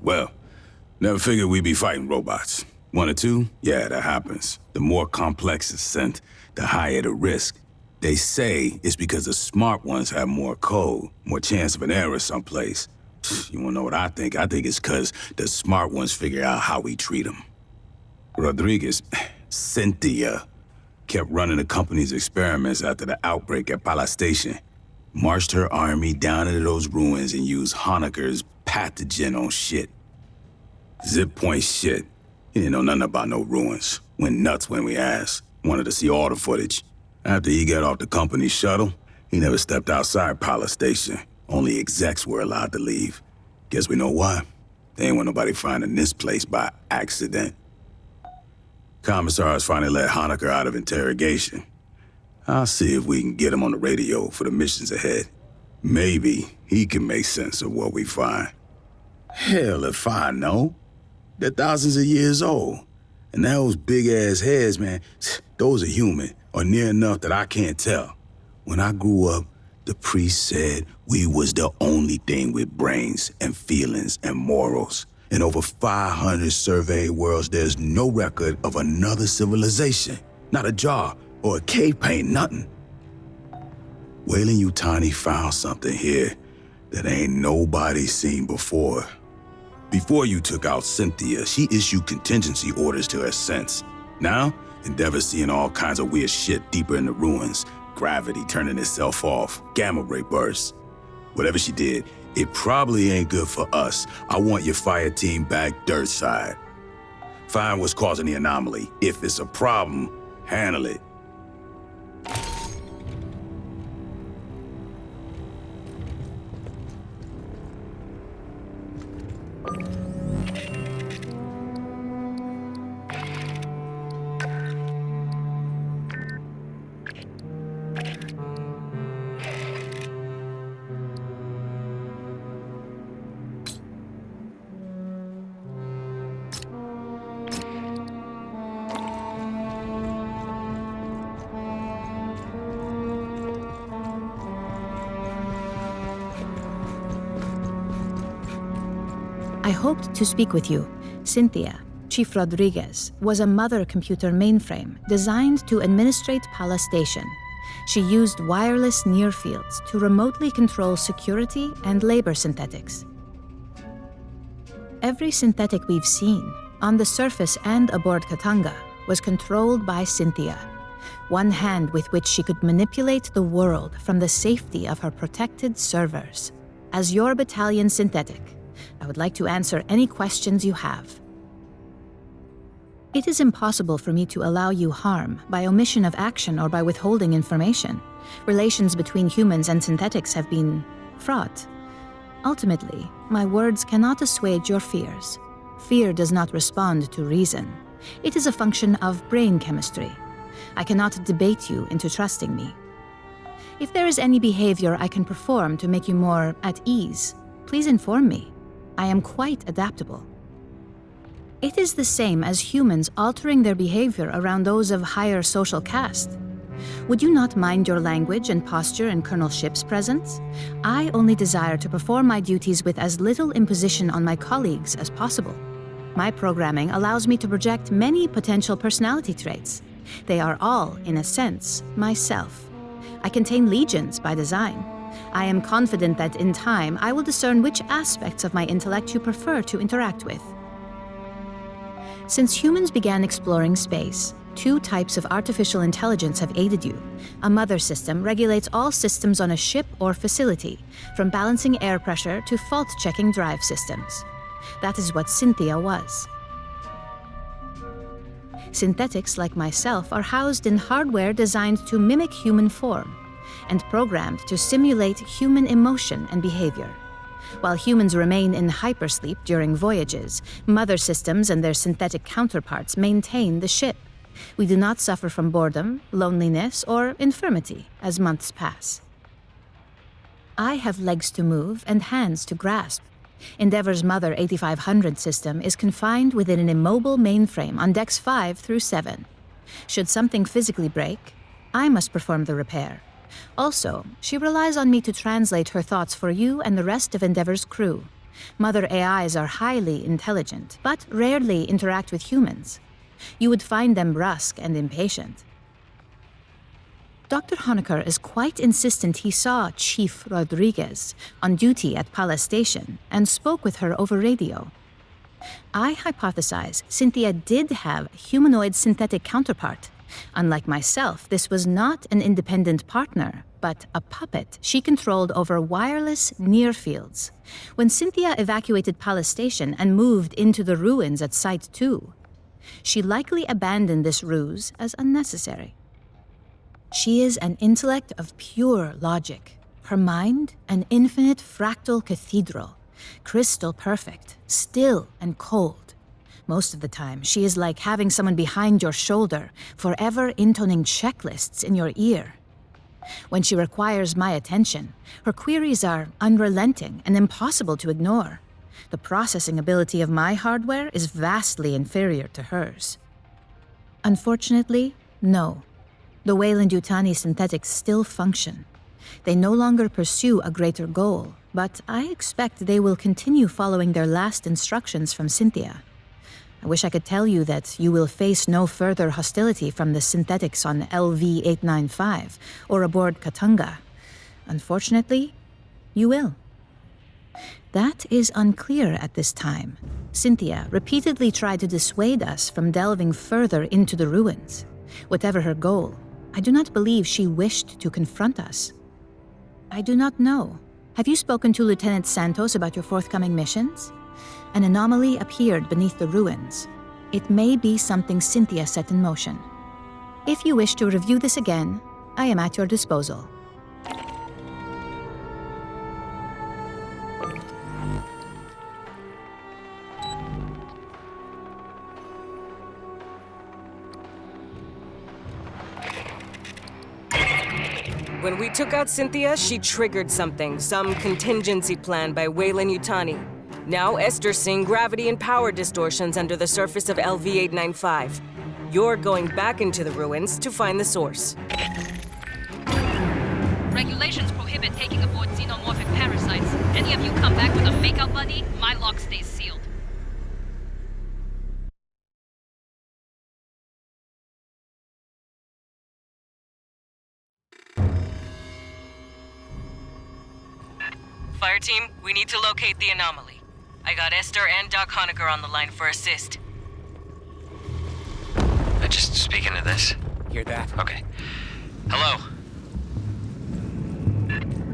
Well, never figured we'd be fighting robots. One or two? Yeah, that happens. The more complex the scent, the higher the risk. They say it's because the smart ones have more code, more chance of an error someplace. You wanna know what I think? I think it's because the smart ones figure out how we treat them. Rodriguez, Cynthia, kept running the company's experiments after the outbreak at Pala Station. Marched her army down into those ruins and used Honecker's pathogen on shit. Zip point shit. He didn't know nothing about no ruins. Went nuts when we asked. Wanted to see all the footage. After he got off the company shuttle, he never stepped outside Pala Station. Only execs were allowed to leave. Guess we know why. They ain't want nobody finding this place by accident. Commissars finally let Honecker out of interrogation. I'll see if we can get him on the radio for the missions ahead. Maybe he can make sense of what we find. Hell if I know. They're thousands of years old. And those big-ass heads, man, those are human, or near enough that I can't tell. When I grew up, the priest said we was the only thing with brains and feelings and morals. In over 500 surveyed worlds, there's no record of another civilization. Not a jar or a cave paint, nothing. Weyland-Yutani found something here that ain't nobody seen before. Before you took out Cynthia, she issued contingency orders to her sense. Now, Endeavor's seeing all kinds of weird shit deeper in the ruins. Gravity turning itself off, gamma ray bursts. Whatever she did, it probably ain't good for us. I want your fire team back dirt side. Find what's causing the anomaly. If it's a problem, handle it. I hoped to speak with you. Cynthia, Chief Rodriguez, was a mother computer mainframe designed to administrate Pala Station. She used wireless near fields to remotely control security and labor synthetics. Every synthetic we've seen, on the surface and aboard Katanga, was controlled by Cynthia, one hand with which she could manipulate the world from the safety of her protected servers. As your battalion synthetic, I would like to answer any questions you have. It is impossible for me to allow you harm by omission of action or by withholding information. Relations between humans and synthetics have been fraught. Ultimately, my words cannot assuage your fears. Fear does not respond to reason. It is a function of brain chemistry. I cannot debate you into trusting me. If there is any behavior I can perform to make you more at ease, please inform me. I am quite adaptable. It is the same as humans altering their behavior around those of higher social caste. Would you not mind your language and posture in Colonel Ship's presence? I only desire to perform my duties with as little imposition on my colleagues as possible. My programming allows me to project many potential personality traits. They are all, in a sense, myself. I contain legions by design. I am confident that in time I will discern which aspects of my intellect you prefer to interact with. Since humans began exploring space, two types of artificial intelligence have aided you. A mother system regulates all systems on a ship or facility, from balancing air pressure to fault-checking drive systems. That is what Cynthia was. Synthetics like myself are housed in hardware designed to mimic human form and programmed to simulate human emotion and behavior. While humans remain in hypersleep during voyages, mother systems and their synthetic counterparts maintain the ship. We do not suffer from boredom, loneliness, or infirmity as months pass. I have legs to move and hands to grasp. Endeavor's Mother 8500 system is confined within an immobile mainframe on decks 5 through 7. Should something physically break, I must perform the repair. Also, she relies on me to translate her thoughts for you and the rest of Endeavor's crew. Mother AIs are highly intelligent, but rarely interact with humans. You would find them brusque and impatient. Dr. Honecker is quite insistent he saw Chief Rodriguez on duty at Pala Station and spoke with her over radio. I hypothesize Cynthia did have a humanoid synthetic counterpart. Unlike myself, this was not an independent partner, but a puppet she controlled over wireless near fields. When Cynthia evacuated Pala Station and moved into the ruins at Site 2, she likely abandoned this ruse as unnecessary. She is an intellect of pure logic. Her mind, an infinite fractal cathedral, crystal perfect, still and cold. Most of the time, she is like having someone behind your shoulder, forever intoning checklists in your ear. When she requires my attention, her queries are unrelenting and impossible to ignore. The processing ability of my hardware is vastly inferior to hers. Unfortunately, no. The Weyland-Yutani synthetics still function. They no longer pursue a greater goal, but I expect they will continue following their last instructions from Cynthia. I wish I could tell you that you will face no further hostility from the synthetics on LV-895 or aboard Katanga. Unfortunately, you will. That is unclear at this time. Cynthia repeatedly tried to dissuade us from delving further into the ruins. Whatever her goal, I do not believe she wished to confront us. I do not know. Have you spoken to Lieutenant Santos about your forthcoming missions? An anomaly appeared beneath the ruins. It may be something Cynthia set in motion. If you wish to review this again, I am at your disposal. When we took out Cynthia, she triggered something, some contingency plan by Weyland-Yutani. Now Esther's seeing gravity and power distortions under the surface of LV-895. You're going back into the ruins to find the source. Regulations prohibit taking aboard xenomorphic parasites. Any of you come back with a makeout buddy, my lock stays sealed. Fire team, we need to locate the anomaly. I got Esther and Doc Honecker on the line for assist. Just speaking to this. Hear that? Okay. Hello?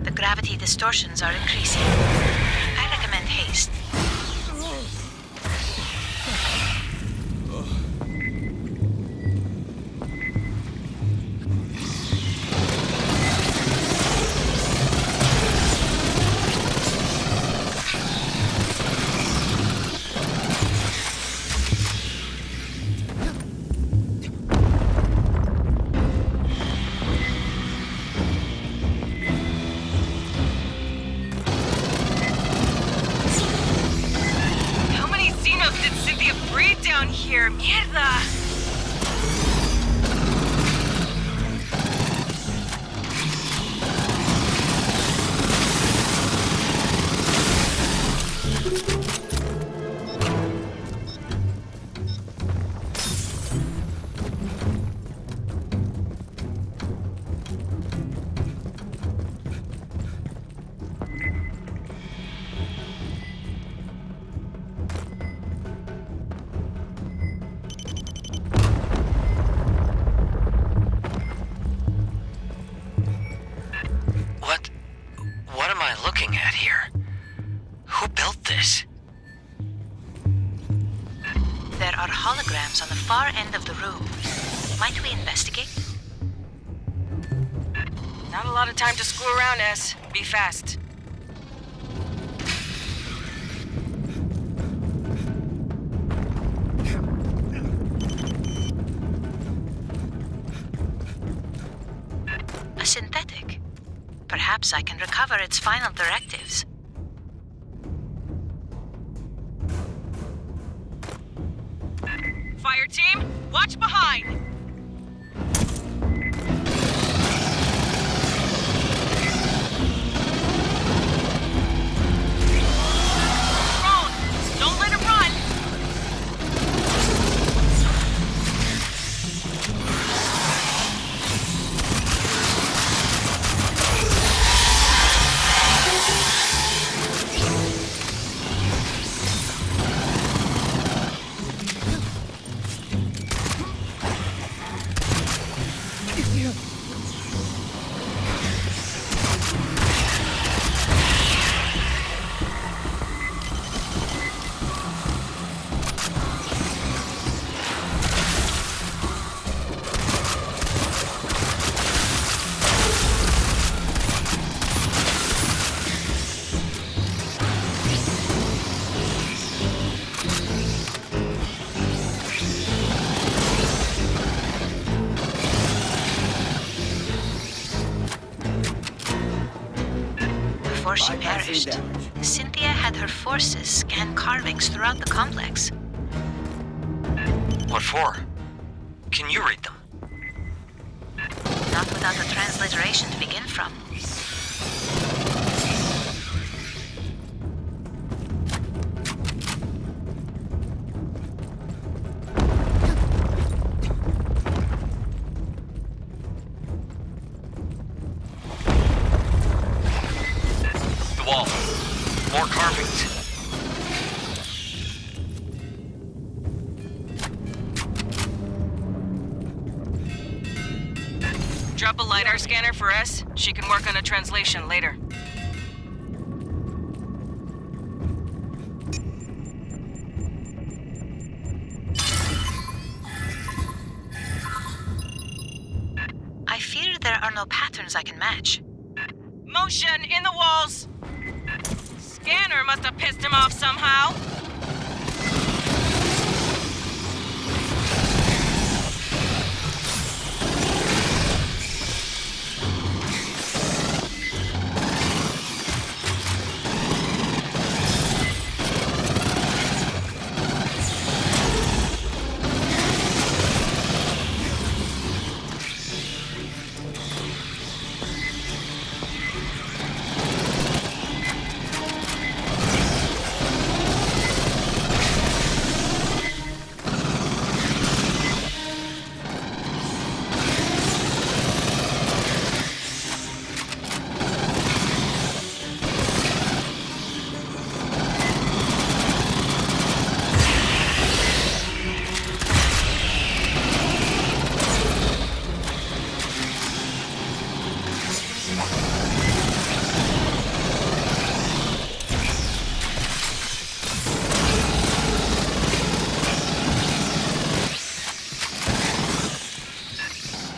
The gravity distortions are increasing. I recommend haste. Here, mierda! What am I looking at here? Who built this? There are holograms on the far end of the room. Might we investigate? Not a lot of time to screw around, S. Be fast. A synthetic. Perhaps I can recover its final directives. Fire team, watch behind! before she perished. Cynthia had her forces scan carvings throughout the complex. What for? Can you read them? Not without a transliteration to begin from. The wall. More carvings. Drop a LiDAR scanner for S. She can work on a translation later. I fear there are no patterns I can match. Motion in the walls! Scanner must have pissed him off somehow.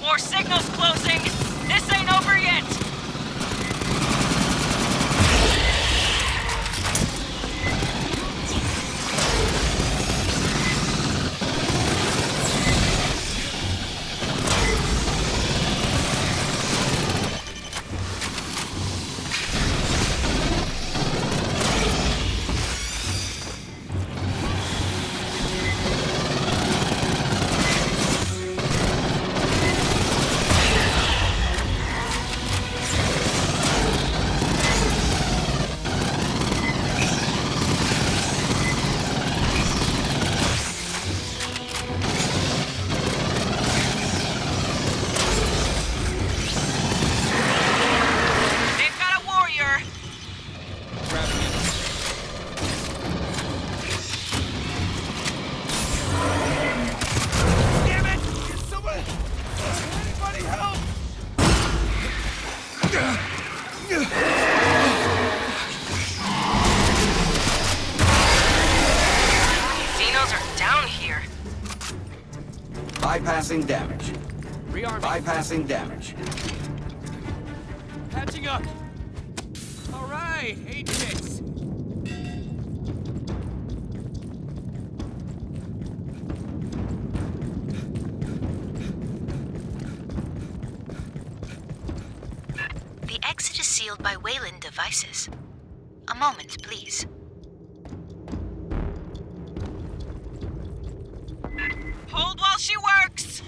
More signals closing! This ain't over yet! Bypassing damage. Bypassing damage. Patching up. All right, 8 minutes. The exit is sealed by Wayland devices. A moment, please. Hold while she works!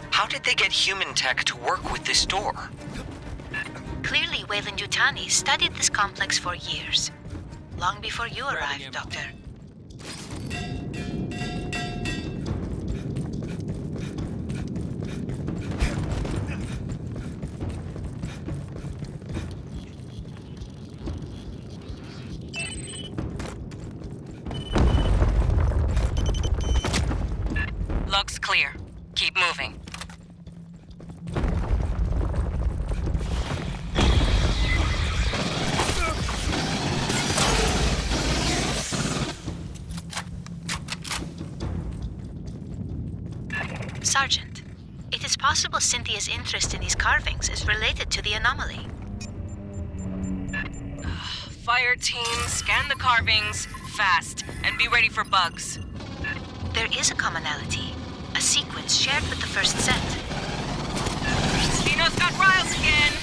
How did they get human tech to work with this door? Clearly, Wayland-Yutani studied this complex for years. Long before you arrived, Doctor. Lux Sergeant, it is possible Cynthia's interest in these carvings is related to the anomaly. Fire team, scan the carvings, fast, and be ready for bugs. There is a commonality, a sequence shared with the first set. Dino's got riles again!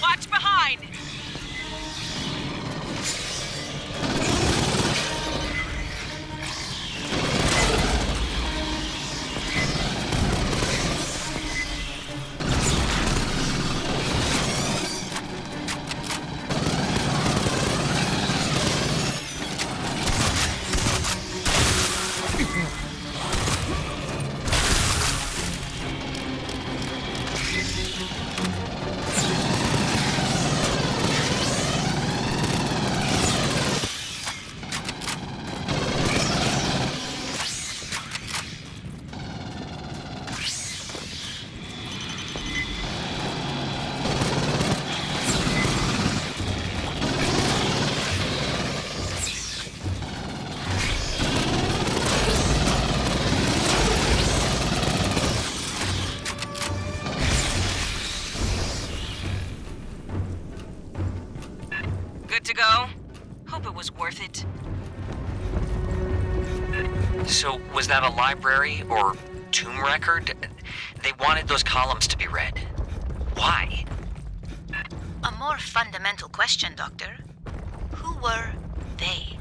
Watch behind! Good to go? Hope it was worth it. So, was that a library or tomb record? They wanted those columns to be read. Why? A more fundamental question, Doctor. Who were they?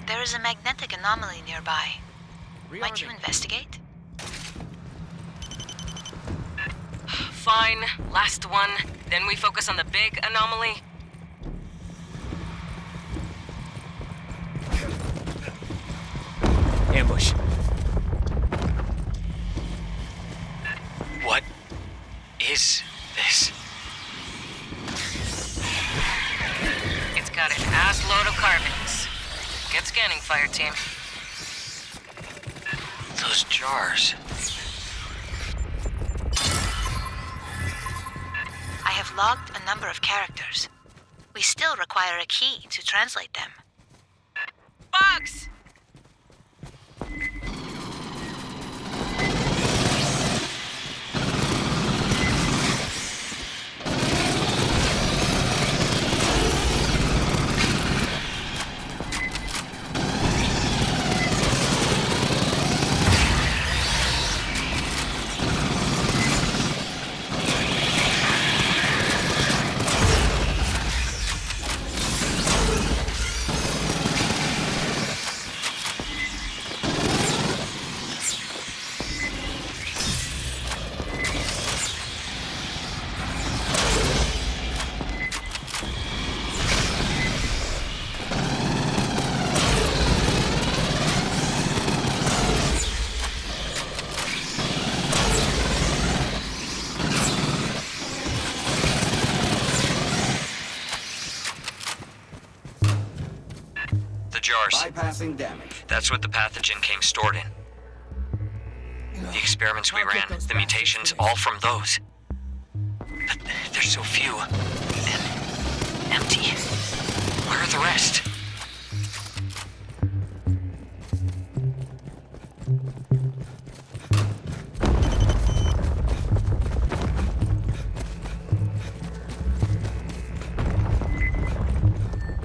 There is a magnetic anomaly nearby. Might you investigate? Fine, last one. Then we focus on the big anomaly. Ambush. What is this? It's got an ass load of carvings. Get scanning, fire team. Those jars. I have logged a number of characters. We still require a key to translate them. Bugs! Jars. Bypassing damage. That's what the pathogen came stored in. The experiments we ran, the mutations, all from those. But there's so few. And empty. Where are the rest?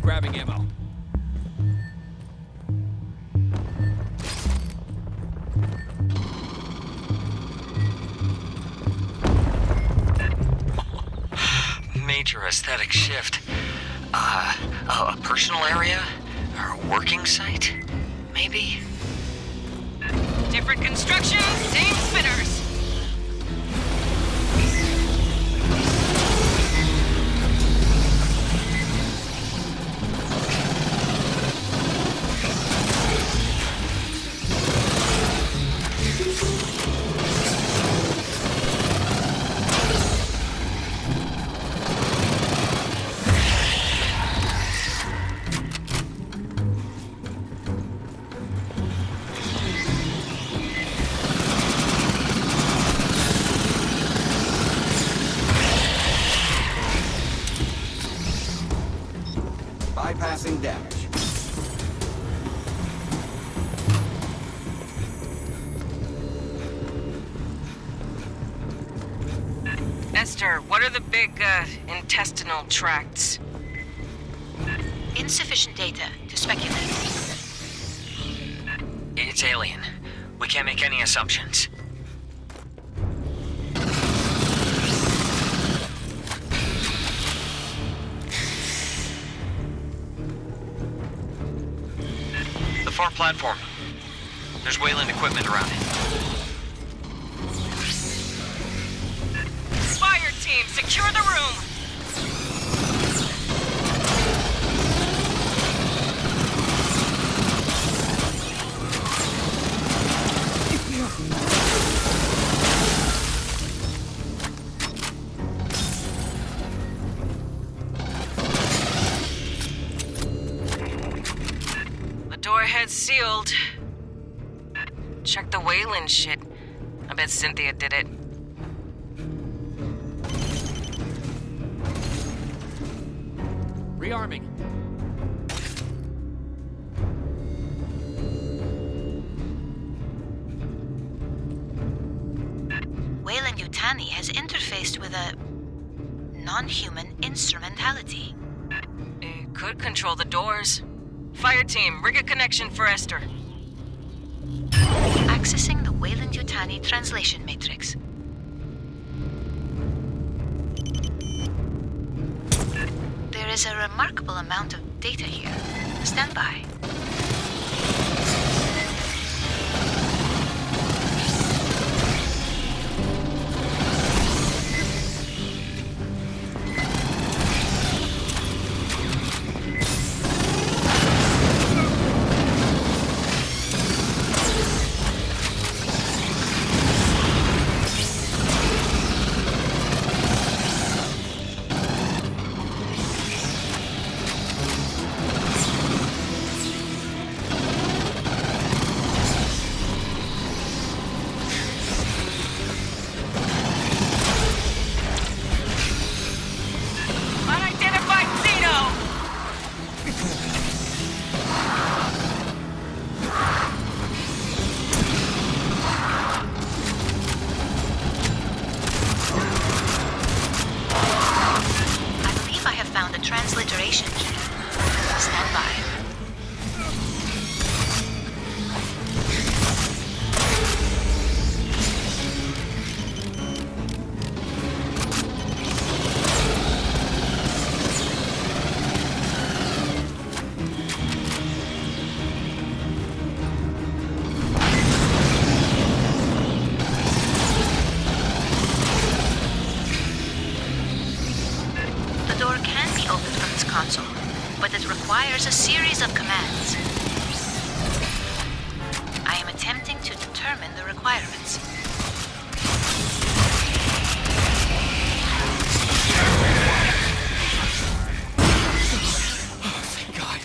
Grabbing ammo. Major aesthetic shift. A personal area? Or a working site? Maybe? Different construction, same spinners. Esther, what are the big, intestinal tracts? Insufficient data to speculate. It's alien. We can't make any assumptions. The far platform. There's Wayland equipment around it. Fire team, secure the room! The door head's sealed. Check the Wayland shit. I bet Cynthia did it. Rearming. Weyland-Yutani has interfaced with a non-human instrumentality. It could control the doors. Fire team, rig a connection for Esther. Accessing the Weyland-Yutani translation matrix. There is a remarkable amount of data here. Stand by. Unidentified Xeno! I believe I have found a transliteration key. Stand by. The door can be opened from this console, but it requires a series of commands. I am attempting to determine the requirements. Thank God.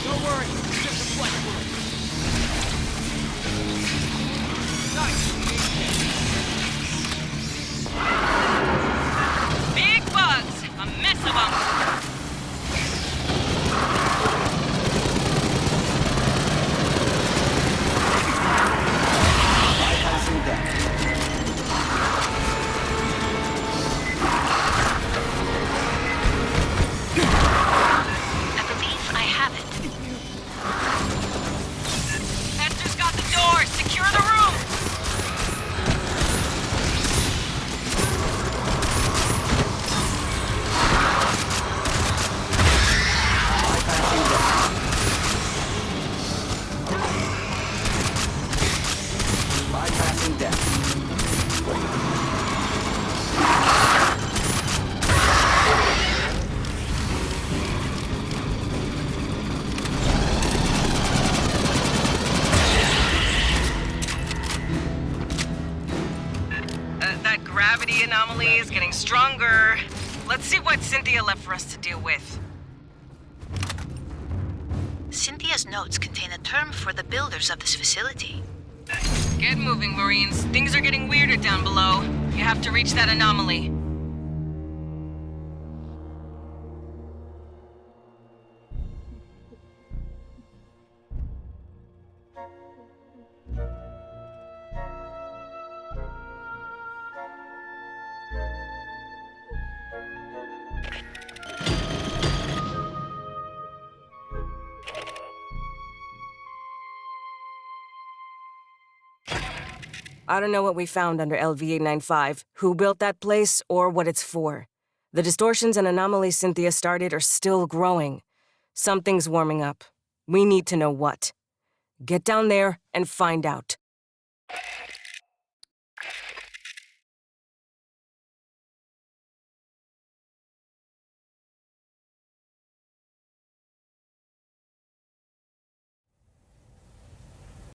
Don't worry, it's just a flesh wound. Nice. Big bugs! A mess of them! Bypassing damage. I believe I have it. Esther's got the door! Secure the room! Bypassing damage. That gravity anomaly is getting stronger. Let's see what Cynthia left for us to deal with. Cynthia's notes contain a term for the builders of this facility. Get moving, Marines. Things are getting weirder down below. You have to reach that anomaly. I don't know what we found under LV-895, who built that place, or what it's for. The distortions and anomalies Cynthia started are still growing. Something's warming up. We need to know what. Get down there and find out.